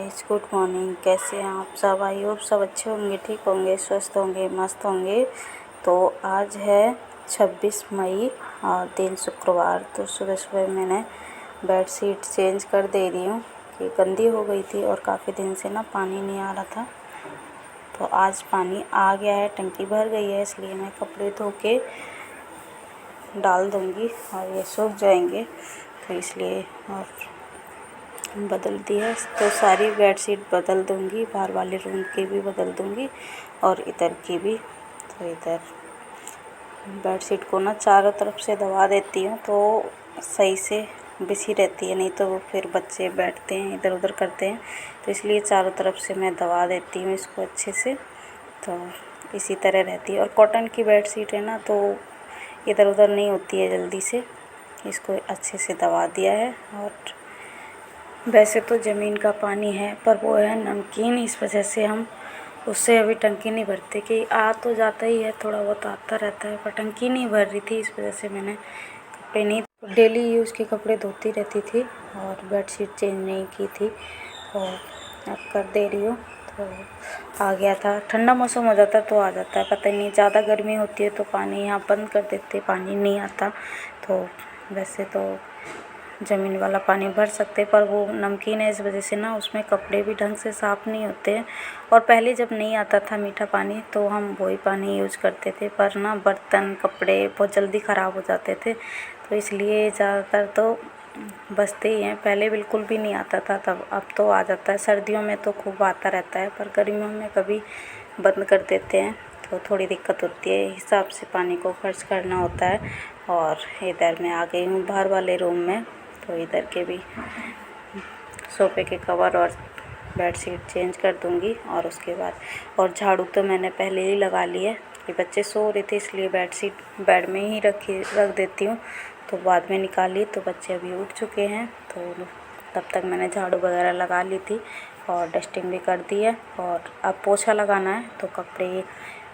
Guys, good morning. कैसे हैं आप सब? आई होप सब अच्छे होंगे, ठीक होंगे, स्वस्थ होंगे, मस्त होंगे। तो आज है 26 मई और दिन शुक्रवार। तो सुबह सुबह मैंने बेडशीट चेंज कर दे रही हूँ कि गंदी हो गई थी और काफ़ी दिन से ना पानी नहीं आ रहा था। तो आज पानी आ गया है, टंकी भर गई है, इसलिए मैं कपड़े धो के डाल दूँगी और ये सूख जाएंगे। तो इसलिए और बदल दी है, तो सारी बेडशीट बदल दूँगी, बाहर वाले रूम की भी बदल दूँगी और इधर की भी। तो इधर बेडशीट को ना चारों तरफ से दबा देती हूँ तो सही से बिछी रहती है, नहीं तो वो फिर बच्चे बैठते हैं इधर उधर करते हैं। तो इसलिए चारों तरफ से मैं दबा देती हूँ इसको अच्छे से, तो इसी तरह रहती है। और कॉटन की बेडशीट है ना, तो इधर उधर नहीं होती है जल्दी से। इसको अच्छे से दबा दिया है। और वैसे तो ज़मीन का पानी है, पर वो है नमकीन, इस वजह से हम उससे अभी टंकी नहीं भरते। कि आ तो जाता ही है, थोड़ा बहुत आता रहता है, पर टंकी नहीं भर रही थी, इस वजह से मैंने कपड़े नहीं, डेली यूज़ के कपड़े धोती रहती थी और बेडशीट चेंज नहीं की थी। तो अब कर दे रही हूँ। तो आ गया था, ठंडा मौसम हो जाता तो आ जाता है, पता ही नहीं। ज़्यादा गर्मी होती है तो पानी यहाँ बंद कर देते, पानी नहीं आता। तो वैसे तो ज़मीन वाला पानी भर सकते, पर वो नमकीन है, इस वजह से ना उसमें कपड़े भी ढंग से साफ़ नहीं होते हैं। और पहले जब नहीं आता था मीठा पानी, तो हम वही पानी यूज़ करते थे, पर ना बर्तन कपड़े बहुत जल्दी ख़राब हो जाते थे, तो इसलिए ज़्यादातर तो बचते ही हैं। पहले बिल्कुल भी नहीं आता था तब, अब तो आ जाता है। सर्दियों में तो खूब आता रहता है, पर गर्मियों में कभी बंद कर देते हैं तो थोड़ी दिक्कत होती है। हिसाब से पानी को खर्च करना होता है। और इधर मैं आ गई हूँ बाहर वाले रूम में, तो इधर के भी सोफ़े के कवर और बेडशीट चेंज कर दूँगी। और उसके बाद और झाड़ू तो मैंने पहले ही लगा ली है कि बच्चे सो रहे थे, इसलिए बेडशीट बेड में ही रख देती हूँ। तो बाद में निकाली, तो बच्चे अभी उठ चुके हैं, तो तब तक मैंने झाड़ू वगैरह लगा ली थी और डस्टिंग भी कर दी है। और अब पोछा लगाना है, तो कपड़े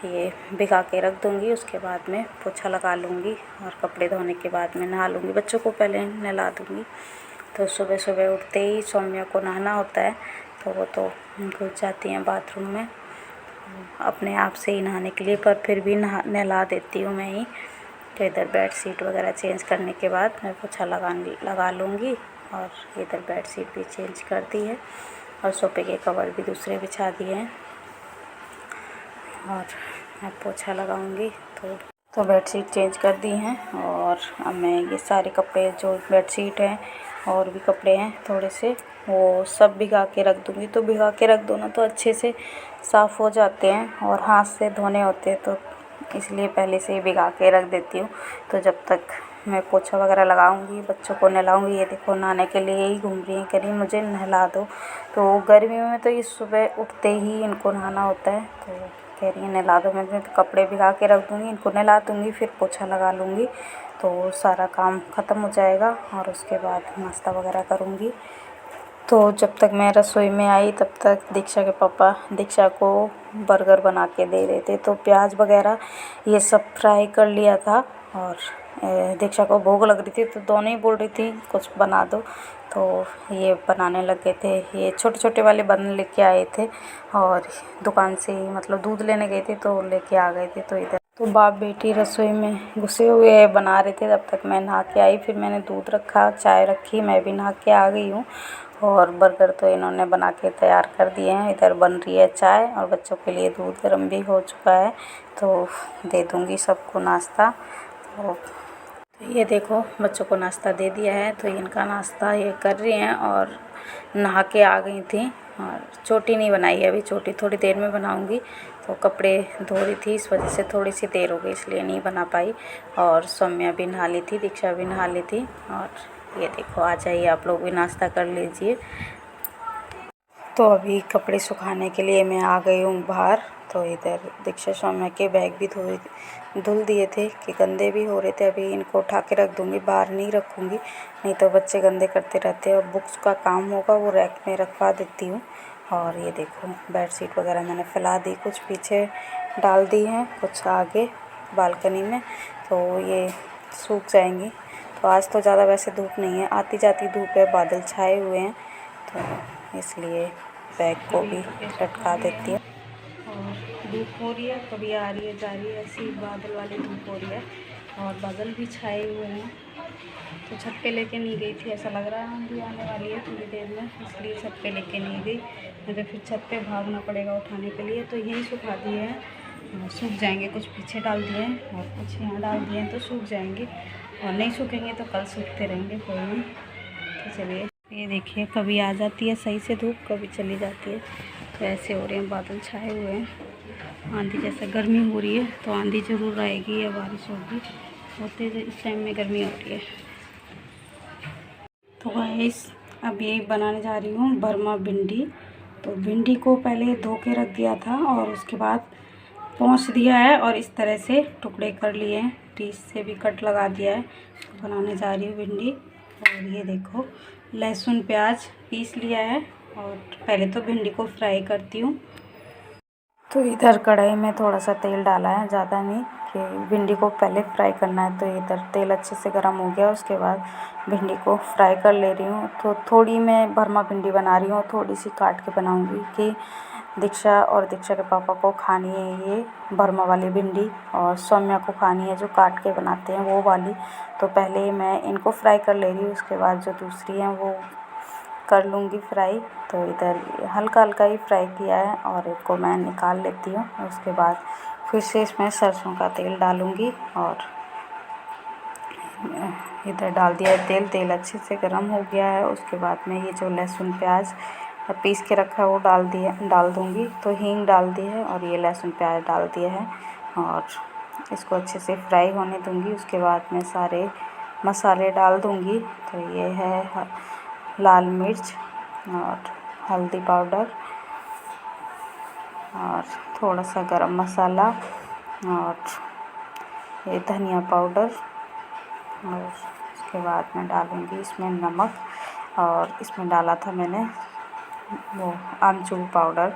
ये भिगा के रख दूँगी, उसके बाद में पोछा लगा लूँगी और कपड़े धोने के बाद में नहा लूँगी। बच्चों को पहले नहला दूँगी। तो सुबह सुबह उठते ही सौम्या को नहाना होता है, तो वो तो घुस जाती हैं बाथरूम में अपने आप से ही नहाने के लिए, पर फिर भी नहला देती हूँ मैं ही। तो इधर बेडशीट वगैरह चेंज करने के बाद मैं पोछा लगा लूँगी। और इधर बेडशीट भी चेंज कर दी है और सोफ़े के कवर भी दूसरे बिछा दिए हैं और मैं पोछा लगाऊंगी। तो बेडशीट चेंज कर दी हैं और अब मैं ये सारे कपड़े, जो बेडशीट हैं और भी कपड़े हैं थोड़े से, वो सब भिगा के रख दूँगी। तो भिगा के रख दो ना, तो अच्छे से साफ़ हो जाते हैं और हाथ से धोने होते हैं, तो इसलिए पहले से ही भिगा के रख देती हूँ। तो जब तक मैं पोछा वगैरह लगाऊंगी, बच्चों को नहलाऊंगी। ये देखो नहाने के लिए ही घूम रही है, कह रही मुझे नहला दो। तो गर्मियों में तो ये सुबह उठते ही इनको नहाना होता है, तो कह रही है नहला दो। मैं तो कपड़े भिगा के रख दूँगी, इनको नहला दूँगी, फिर पोछा लगा लूँगी, तो सारा काम ख़त्म हो जाएगा। और उसके बाद नाश्ता वगैरह करूँगी। तो जब तक मैं रसोई में आई, तब तक दीक्षा के पापा दीक्षा को बर्गर बना के दे रहे थे। तो प्याज वगैरह ये सब फ्राई कर लिया था और दीक्षा को भूख लग रही थी, तो दोनों ही बोल रही थी कुछ बना दो। तो ये बनाने लग गए थे। ये छोटे छोटे वाले बन लेके आए थे और दुकान से ही, मतलब दूध लेने गए थे तो लेके आ गए थे। तो इधर तो बाप बेटी रसोई में घुसे हुए बना रहे थे, तब तक मैं नहा के आई। फिर मैंने दूध रखा, चाय रखी, मैं भी नहा के आ गई हूँ। और बर्गर तो इन्होंने बना के तैयार कर दिए हैं। इधर बन रही है चाय और बच्चों के लिए दूध गर्म भी हो चुका है, तो दे दूँगी सबको नाश्ता। तो ये देखो बच्चों को नाश्ता दे दिया है, तो इनका नाश्ता ये कर रही हैं और नहा के आ गई थी। और चोटी नहीं बनाई है अभी, चोटी थोड़ी देर में बनाऊंगी। तो कपड़े धो रही थी, इस वजह से थोड़ी सी देर हो गई, इसलिए नहीं बना पाई। और सौम्या भी नहा ली थी, दीक्षा भी नहा ली थी। और ये देखो, आ जाइए आप लोग भी नाश्ता कर लीजिए। तो अभी कपड़े सुखाने के लिए मैं आ गई हूँ बाहर। तो इधर दीक्षा सौम्या के बैग भी धुल दिए थे कि गंदे भी हो रहे थे। अभी इनको उठा के रख दूँगी, बाहर नहीं रखूँगी, नहीं तो बच्चे गंदे करते रहते हैं। और बुक्स का काम होगा वो रैक में रखवा देती हूँ। और ये देखो बेडशीट वगैरह मैंने फैला दी, कुछ पीछे डाल दी हैं, कुछ आगे बालकनी में, तो ये सूख जाएंगी। तो आज तो ज़्यादा वैसे धूप नहीं है, आती जाती धूप है, बादल छाए हुए हैं, तो इसलिए बैग को भी लटका देती है। और धूप हो रही है, कभी आ रही है जा रही है, ऐसी बादल वाली धूप हो रही है और बादल भी छाए हुए हैं। तो छत पे लेके नहीं गई थी, ऐसा लग रहा है आंधी आने वाली है थोड़ी देर में, इसलिए छत पे लेके नहीं गई, नहीं तो फिर छत पे भागना पड़ेगा उठाने के लिए। तो यहीं सुखा दिए हैं, सूख जाएंगे। कुछ पीछे डाल दिए हैं और कुछ यहाँ डाल दिए हैं, तो सूख जाएंगे, और नहीं सूखेंगे तो कल सूखते रहेंगे, कोई नहीं। तो चलिए, ये देखिए कभी आ जाती है सही से धूप, कभी चली जाती है। तो ऐसे हो रहे हैं, बादल छाए हुए हैं, आंधी जैसा गर्मी हो रही है, तो आंधी ज़रूर आएगी या बारिश होगी, होते इस टाइम में गर्मी हो रही है। तो गाइस अब यही बनाने जा रही हूँ बर्मा भिंडी। तो भिंडी को पहले धो के रख दिया था और उसके बाद पोंछ दिया है और इस तरह से टुकड़े कर लिए हैं, टीस से भी कट लगा दिया है। तो बनाने जा रही हूँ भिंडी। और ये देखो लहसुन प्याज पीस लिया है और पहले तो भिंडी को फ्राई करती हूँ। तो इधर कढ़ाई में थोड़ा सा तेल डाला है, ज़्यादा नहीं, कि भिंडी को पहले फ्राई करना है। तो इधर तेल अच्छे से गर्म हो गया, उसके बाद भिंडी को फ्राई कर ले रही हूँ। तो थोड़ी मैं भरमा भिंडी बना रही हूँ, थोड़ी सी काट के बनाऊँगी कि दीक्षा और दीक्षा के पापा को खानी है ये भरमा वाली भिंडी, और सौम्या को खानी है जो काट के बनाते हैं वो वाली। तो पहले मैं इनको फ्राई कर ले रही हूँ, उसके बाद जो दूसरी हैं वो कर लूँगी फ्राई। तो इधर हल्का हल्का ही फ्राई किया है और एक को मैं निकाल लेती हूँ। उसके बाद फिर से इसमें सरसों का तेल डालूँगी और इधर डाल दिया है तेल। तेल अच्छे से गर्म हो गया है, उसके बाद में ये जो लहसुन प्याज पीस के रखा है वो डाल दूँगी। तो हींग डाल दी है और ये लहसुन प्याज डाल दिया है और इसको अच्छे से फ्राई होने दूँगी। उसके बाद में सारे मसाले डाल दूँगी। तो ये है लाल मिर्च और हल्दी पाउडर और थोड़ा सा गरम मसाला और ये धनिया पाउडर, और उसके बाद मैं डालूँगी इसमें नमक, और इसमें डाला था मैंने वो आमचूर पाउडर।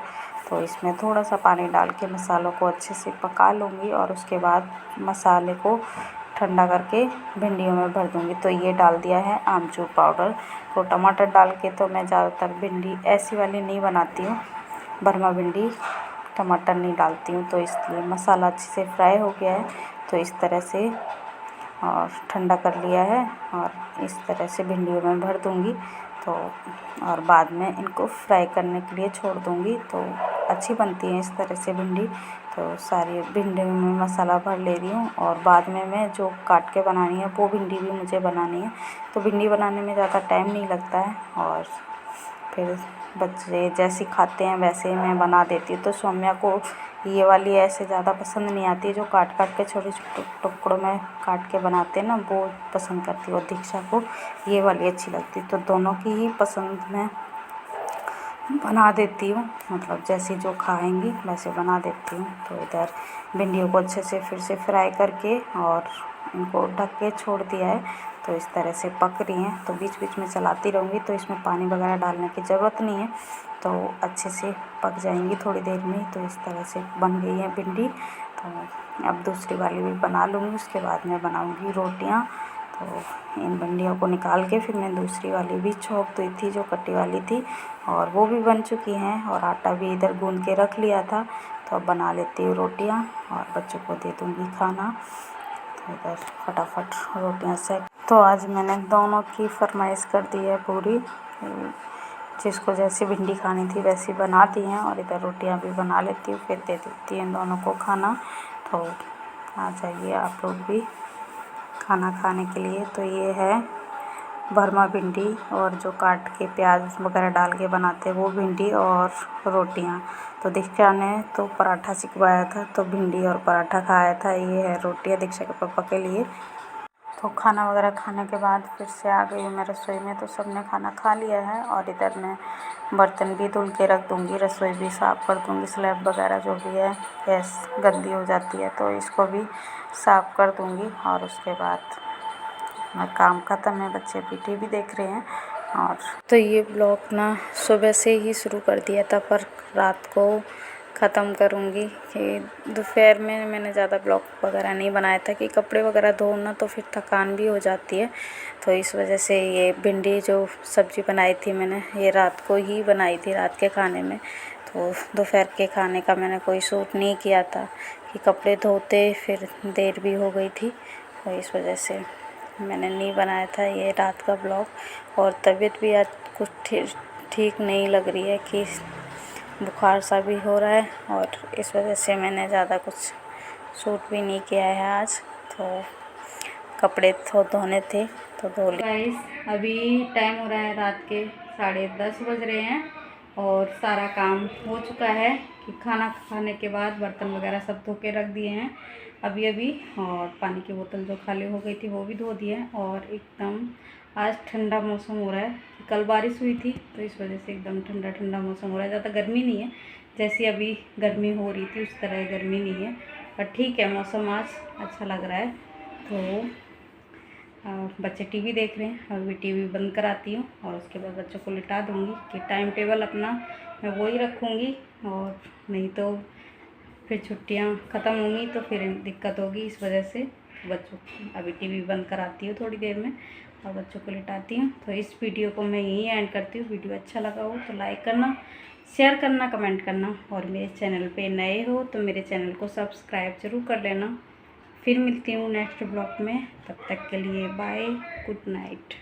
तो इसमें थोड़ा सा पानी डाल के मसालों को अच्छे से पका लूँगी और उसके बाद मसाले को ठंडा करके भिंडियों में भर दूँगी। तो ये डाल दिया है आमचूर पाउडर। तो टमाटर डाल के तो मैं ज़्यादातर भिंडी ऐसी वाली नहीं बनाती हूँ, भरमा भिंडी टमाटर नहीं डालती हूँ। तो इसलिए मसाला अच्छे से फ्राई हो गया है, तो इस तरह से और ठंडा कर लिया है और इस तरह से भिंडियों में भर दूँगी। तो और बाद में इनको फ्राई करने के लिए छोड़ दूँगी, तो अच्छी बनती है इस तरह से भिंडी। तो सारी भिंडी में मसाला भर ले रही हूँ और बाद में मैं जो काट के बनानी है वो भिंडी भी मुझे बनानी है। तो भिंडी बनाने में ज़्यादा टाइम नहीं लगता है और फिर बच्चे जैसे खाते हैं वैसे ही मैं बना देती हूँ। तो सौम्या को ये वाली ऐसे ज़्यादा पसंद नहीं आती है, जो काट काट के छोटे छोटे टुकड़ों में काट के बनाते हैं ना, वो पसंद करती है, और दीक्षा को ये वाली अच्छी लगती है। तो दोनों की ही पसंद मैं बना देती हूँ, मतलब जैसे जो खाएंगी वैसे बना देती हूँ। तो इधर भिंडियों को अच्छे से फिर से फ्राई करके और इनको ढक के छोड़ दिया है। तो इस तरह से पक रही हैं, तो बीच बीच में चलाती रहूँगी, तो इसमें पानी वगैरह डालने की ज़रूरत नहीं है, तो अच्छे से पक जाएंगी थोड़ी देर में। तो इस तरह से बन गई है भिंडी। तो अब दूसरी वाली भी बना लूँगी, उसके बाद मैं बनाऊँगी रोटियाँ। तो इन भिंडियों को निकाल के फिर मैं दूसरी वाली भी छोंक दी थी जो कटी वाली थी, और वो भी बन चुकी हैं, और आटा भी इधर गूंद के रख लिया था। तो अब बना लेती हूँ रोटियाँ और बच्चों को दे दूँगी खाना। तो इधर फटाफट रोटियाँ सेक। तो आज मैंने दोनों की फरमाइश कर दी है पूरी, जिसको जैसी भिंडी खानी थी वैसी बना दी हैं, और इधर रोटियाँ भी बना लेती हूँ, फिर दे देती हैं दोनों को खाना। तो आ जाइए आप लोग भी खाना खाने के लिए। तो ये है भरमा भिंडी, और जो काट के प्याज वगैरह डाल के बनाते हैं वो भिंडी और रोटियां। तो दीक्षा ने तो पराठा सिखवाया था, तो भिंडी और पराठा खाया था। ये है रोटियां दीक्षा के पापा के लिए। तो खाना वगैरह खाने के बाद फिर से आ गई हूँ मैं रसोई में। तो सबने खाना खा लिया है, और इधर मैं बर्तन भी धुल के रख दूँगी, रसोई भी साफ़ कर दूँगी। स्लैब वगैरह जो भी है गैस गंदी हो जाती है, तो इसको भी साफ़ कर दूँगी। और उसके बाद मैं काम ख़त्म है, बच्चे भी टीवी देख रहे हैं। और तो ये ब्लॉग ना सुबह से ही शुरू कर दिया था, पर रात को ख़त्म करूँगी कि दोपहर में मैंने ज़्यादा ब्लॉग वगैरह नहीं बनाया था कि कपड़े वगैरह धो ना तो फिर थकान भी हो जाती है। तो इस वजह से ये भिंडी जो सब्ज़ी बनाई थी मैंने, ये रात को ही बनाई थी रात के खाने में। तो दोपहर के खाने का मैंने कोई शूट नहीं किया था कि कपड़े धोते फिर देर भी हो गई थी, तो इस वजह से मैंने नहीं बनाया था ये रात का ब्लॉग। और तबीयत भी आज कुछ ठीक नहीं लग रही है कि बुखार सा भी हो रहा है, और इस वजह से मैंने ज़्यादा कुछ शूट भी नहीं किया है आज। तो कपड़े तो धोने थे तो धो लिए। गाइस अभी टाइम हो रहा है रात के 10:30 बज रहे हैं और सारा काम हो चुका है कि खाना खाने के बाद बर्तन वगैरह सब धो के रख दिए हैं अभी और पानी की बोतल जो खाली हो गई थी वो भी धो दी है। और एकदम आज ठंडा मौसम हो रहा है, कल बारिश हुई थी तो इस वजह से एकदम ठंडा ठंडा मौसम हो रहा है। ज़्यादा गर्मी नहीं है, जैसी अभी गर्मी हो रही थी उस तरह गर्मी नहीं है, पर ठीक है मौसम आज अच्छा लग रहा है। तो बच्चे टीवी देख रहे हैं, अभी टीवी बंद कराती हूँ और उसके बाद बच्चों को लिटा दूँगी कि टाइम टेबल अपना मैं वही रखूँगी, और नहीं तो फिर छुट्टियाँ ख़त्म होंगी तो फिर दिक्कत होगी। इस वजह से बच्चों अभी टीवी बंद कराती हूँ थोड़ी देर में और बच्चों को लिटाती हूँ। तो इस वीडियो को मैं यहीं एंड करती हूँ। वीडियो अच्छा लगा हो तो लाइक करना, शेयर करना, कमेंट करना, और मेरे चैनल पे नए हो तो मेरे चैनल को सब्सक्राइब ज़रूर कर लेना। फिर मिलती हूँ नेक्स्ट ब्लॉग में, तब तक के लिए बाय, गुड नाइट।